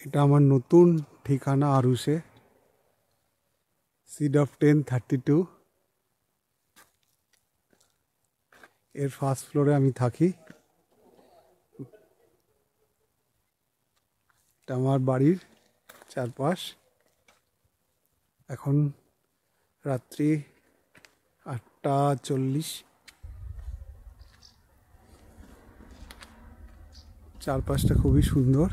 এটা আমার নতুন ঠিকানা আরুষে, সিড অফ 1032। এর ফার্স্ট ফ্লোরে আমি থাকি। এটা আমার বাড়ির চারপাশ। এখন রাত্রি 8:40। চারপাশটা খুবই সুন্দর,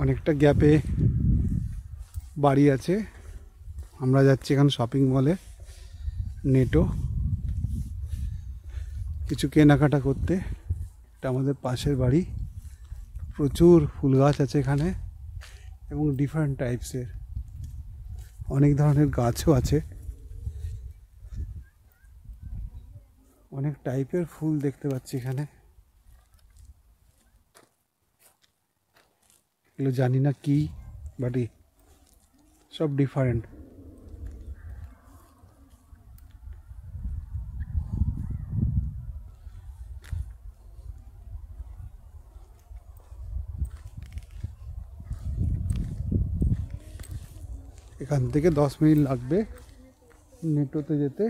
অনেকটা গ্যাপে বাড়ি আছে। আমরা যাচ্ছি এখানে শপিং মলে নেটো কিছু কেনাকাটা করতে। এটা আমাদের পাশের বাড়ি। প্রচুর ফুল গাছ আছে এখানে এবং ডিফারেন্ট টাইপসের অনেক ধরনের গাছও আছে। অনেক টাইপের ফুল দেখতে পাচ্ছি এখানে। এগুলো জানি না কি, বাট সব ডিফারেন্ট। এখান থেকে 10 মিনিট লাগবে নেটোতে যেতে।